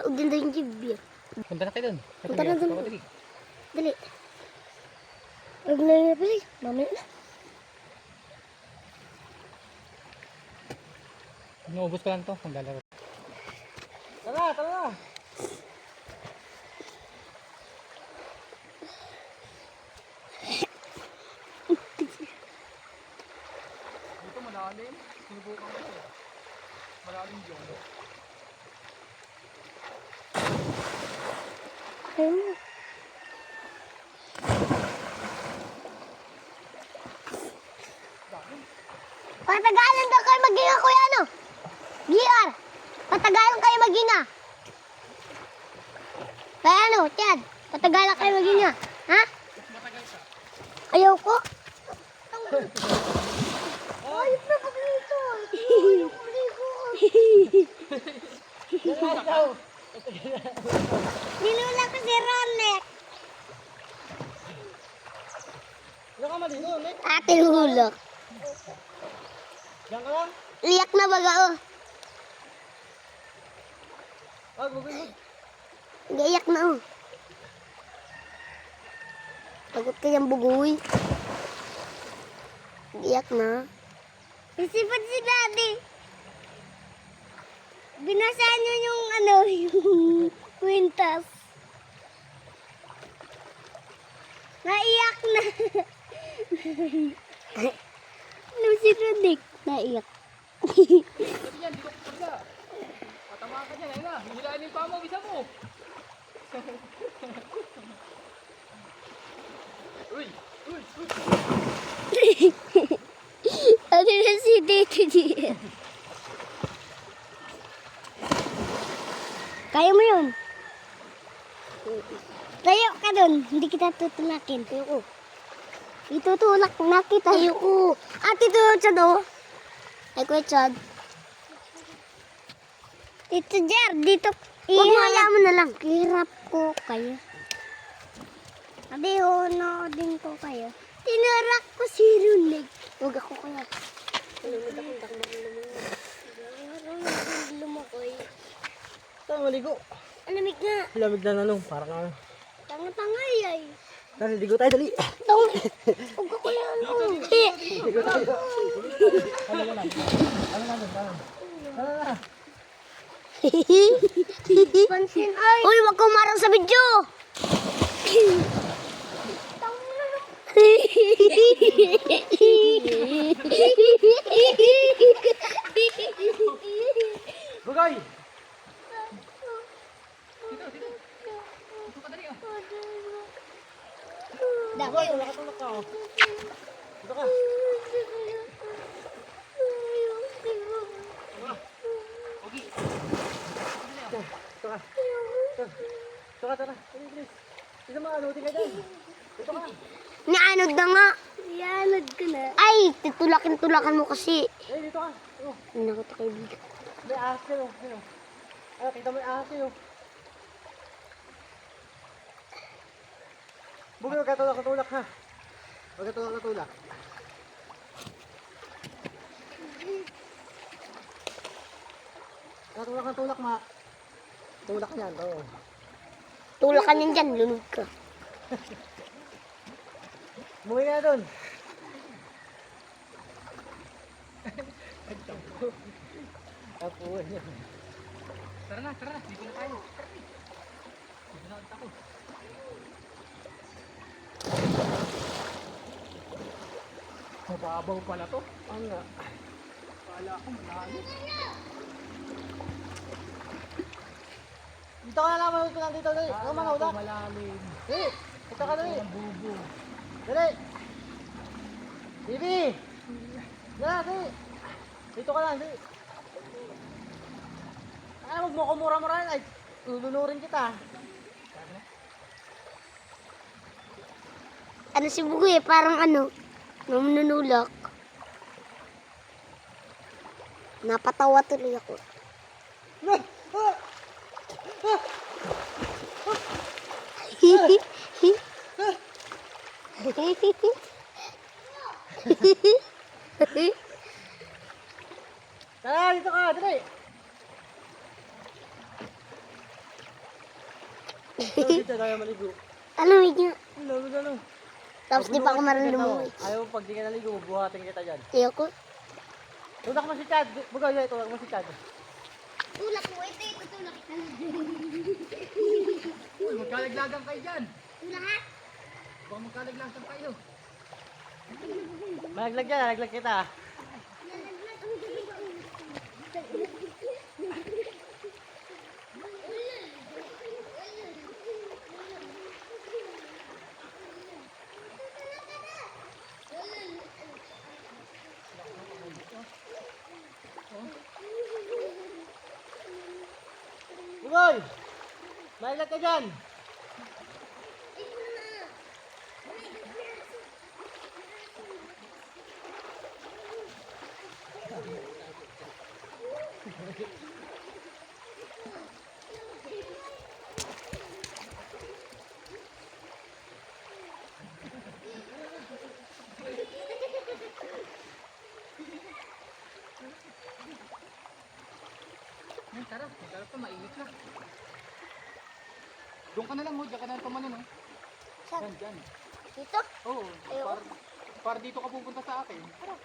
Huwag din daw yung jibya. Punta na kayo dun. Punta na dun. Dali. Huwag na yung pili. Mamaya na. Inuubos ko lang to. Kung lalaro. Tara, tara! Dito malalim. Sinubukan ko ito. Malalim dyan. Ayun. Patagalan daw kayo maghinga, kuya, ano? GR! Patagalan kayo maghinga. Kaya ano, Chad? Patagalan kayo maghinga. Ha? Ayaw ko. Ayop na pag dito. Ayop na dito. Nilula ko si Ronek. Ano ka malino, Nek? Ate hulok. Diyan ka lang? Liyak na baga, oh. Wag, wag. Gayak na, oh. Tagot ka yung bugoy. Gayak na. Isipan si Daddy. Binasaan niyo yung ano, yung kwintas. Naiyak na. Ano si Rodik? Naiyak. Sabi yan, di ko pagka. Patama ka dyan, ayun na. Hihilain yung paa mo, bisa mo. Uy, uy, uy. Ano na si Dito diyan? Kaya mo yun. Tayo ka dun. Hindi kita tutulakin. Tayo ko. Itutulak na kita. Tayo ko. At ito, Chad, oh. Ay, Kuya Chad. Ito, Jer. Dito. Huwag mo, hayaan mo na lang. Hirap ko kayo. Sabi, din ko kayo. Tinarak ko si Runig. Huwag ako kaya. Lumakoy. Saan maligo? Alamig nga. Lamig na nanong, parang ano. Tanga-tangay ay. Dali, ligo tayo, dali. Huwag ako yan. Ligo tayo. Ano na lang? Ano na lang? Ano na? Pansin ay. Uy, wag kang marang sa video. Bugay! Dako yun. Nakatulog ka, oh. Dito ka. Ogi. Dito ka. Dito ka, tara. Bilis. Dito mga ano, tingay dyan. Dito ka. Naanod na nga. Naanod ka na. Ay, titulakin-tulakan mo kasi. Eh, dito ka. Nakita kay Biga. May ahas yun, oh. Ayun, oh. Ay, kita mo yung ahas yun, oh. Bugay, huwag ka tulak, ha. Huwag ka tulak. Tulak, ma. Tulak yan, oo. Tulakan yan dyan, lunod ka. Umuwi ka na dun. Apuan yan. Tara na. Dito na tayo. Dito na ulit ako. Mababaw pala to. Ang nga. Kala ko malalim. Dito ka na lang manood ko lang dito. Dali. Ako manood ah. Malalim. Dali. Dito ka dali. Bubo. Dali. Bibi. Dali. Dito ka lang. Dali. Ay, huwag mo ko mura-mura. Ay, lulunurin kita. Ano si Bugoy, parang ano, nanunulak. Napatawa tuloy ako. Tara, dito ka, dali. Dito tayo maligo. Ano yun? Ano? Tapos di pa ako marunong lumungoy. Ayaw mo pag di ka naligo, buhatin kita dyan. Ayoko. Tulak mo si Chad. Bugaw yun, tulak mo si Chad. Tulak mo, ito tulak ka na. Uy, magkalaglagan kayo dyan. Tulak ha? Baka magkalaglagan kayo. Malaglag yan, nalaglag kita. Bugoy! Malaglag ka dyan. Tara, magkalap pa, mainit na. Doon ka na lang, diyan ka na lang tumanon, no? Saan? Dyan. Dito? Oo, Ayoko. para dito ka pupunta sa akin. Tara.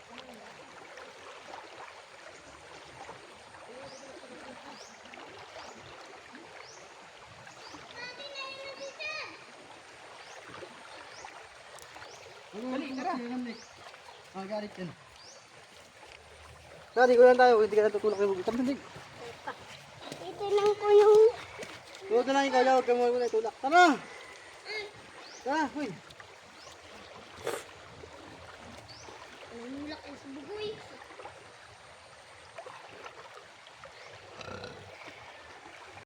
Dali, tara. Galit yan. Dali, kulang tayo. Hindi ka natutulak yung bugit. Tara, Ito lang po yung... huwag na lang ikaw. Huwag ka muna itulak. Tara! Tara, huy. Namulak yung sa bugoy.